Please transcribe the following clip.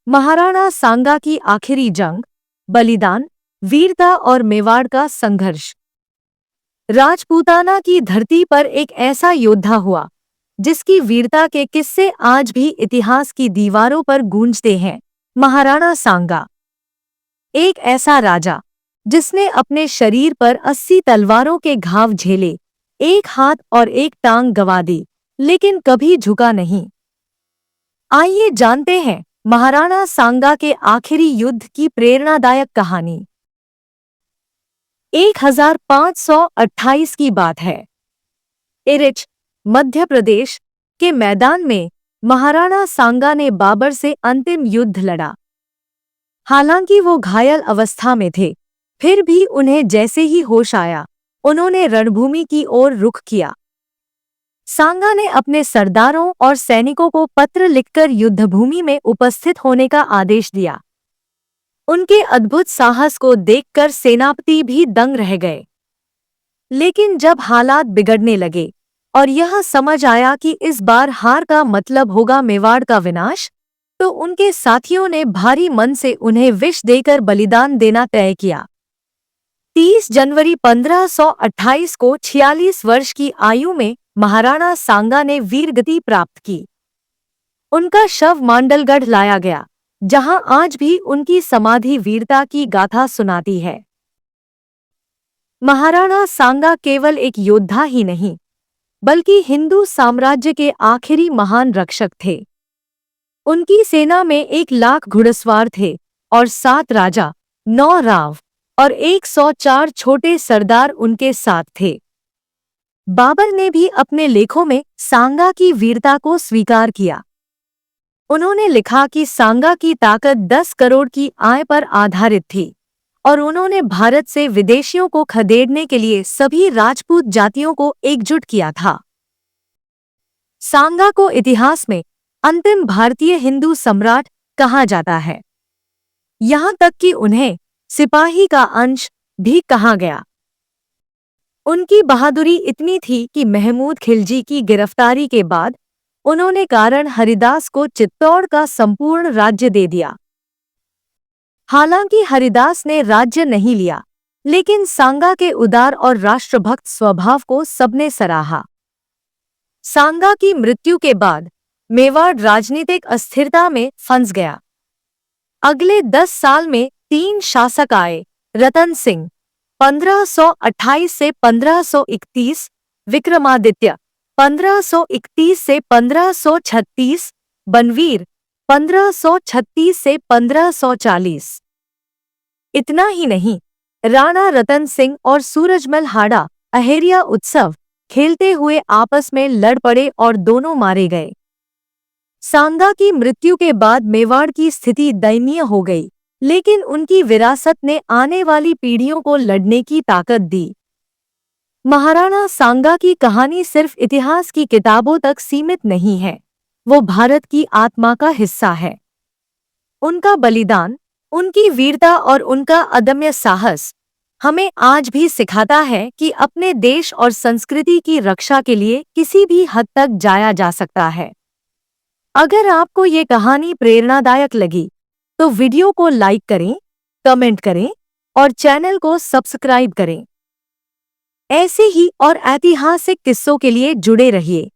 महाराणा सांगा की आखिरी जंग, बलिदान, वीरता और मेवाड़ का संघर्ष। राजपूताना की धरती पर एक ऐसा योद्धा हुआ जिसकी वीरता के किस्से आज भी इतिहास की दीवारों पर गूंजते हैं। महाराणा सांगा एक ऐसा राजा जिसने अपने शरीर पर 80 तलवारों के घाव झेले, एक हाथ और एक टांग गंवा दी, लेकिन कभी झुका नहीं। आइए जानते हैं महाराणा सांगा के आखिरी युद्ध की प्रेरणादायक कहानी। 1528 की बात है। इरिच, मध्य प्रदेश के मैदान में महाराणा सांगा ने बाबर से अंतिम युद्ध लड़ा। हालांकि वो घायल अवस्था में थे, फिर भी उन्हें जैसे ही होश आया, उन्होंने रणभूमि की ओर रुख किया। सांगा ने अपने सरदारों और सैनिकों को पत्र लिखकर युद्धभूमि में उपस्थित होने का आदेश दिया। उनके अद्भुत साहस को देखकर सेनापति भी दंग रह गए। लेकिन जब हालात बिगड़ने लगे और यह समझ आया कि इस बार हार का मतलब होगा मेवाड़ का विनाश, तो उनके साथियों ने भारी मन से उन्हें विष देकर बलिदान देना तय किया। 30 जनवरी 1528 को 46 वर्ष की आयु में महाराणा सांगा ने वीरगति प्राप्त की। उनका शव मांडलगढ़ लाया गया, जहां आज भी उनकी समाधि वीरता की गाथा सुनाती है। महाराणा सांगा केवल एक योद्धा ही नहीं, बल्कि हिंदू साम्राज्य के आखिरी महान रक्षक थे। उनकी सेना में 1 लाख घुड़सवार थे और 7 राजा, 9 राव और 104 छोटे सरदार उनके साथ थे। बाबर ने भी अपने लेखों में सांगा की वीरता को स्वीकार किया। उन्होंने लिखा कि सांगा की ताकत 10 करोड़ की आय पर आधारित थी और उन्होंने भारत से विदेशियों को खदेड़ने के लिए सभी राजपूत जातियों को एकजुट किया था। सांगा को इतिहास में अंतिम भारतीय हिंदू सम्राट कहा जाता है। यहाँ तक कि उन्हें सिपाही का अंश भी कहा गया। उनकी बहादुरी इतनी थी कि महमूद खिलजी की गिरफ्तारी के बाद उन्होंने कारण हरिदास को चित्तौड़ का संपूर्ण राज्य दे दिया। हालांकि हरिदास ने राज्य नहीं लिया, लेकिन सांगा के उदार और राष्ट्रभक्त स्वभाव को सबने सराहा। सांगा की मृत्यु के बाद मेवाड़ राजनीतिक अस्थिरता में फंस गया। अगले 10 साल में 3 शासक आए: रतन सिंह 1528 से 1531, विक्रमादित्य 1531 से 1536, बनवीर 1536 से 1540। इतना ही नहीं, राणा रतन सिंह और सूरजमल हाड़ा अहेरिया उत्सव खेलते हुए आपस में लड़ पड़े और दोनों मारे गए। सांगा की मृत्यु के बाद मेवाड़ की स्थिति दयनीय हो गई, लेकिन उनकी विरासत ने आने वाली पीढ़ियों को लड़ने की ताकत दी। महाराणा सांगा की कहानी सिर्फ इतिहास की किताबों तक सीमित नहीं है, वो भारत की आत्मा का हिस्सा है। उनका बलिदान, उनकी वीरता और उनका अदम्य साहस हमें आज भी सिखाता है कि अपने देश और संस्कृति की रक्षा के लिए किसी भी हद तक जाया जा सकता है। अगर आपको ये कहानी प्रेरणादायक लगी, तो वीडियो को लाइक करें, कमेंट करें और चैनल को सब्सक्राइब करें। ऐसे ही और ऐतिहासिक किस्सों के लिए जुड़े रहिए।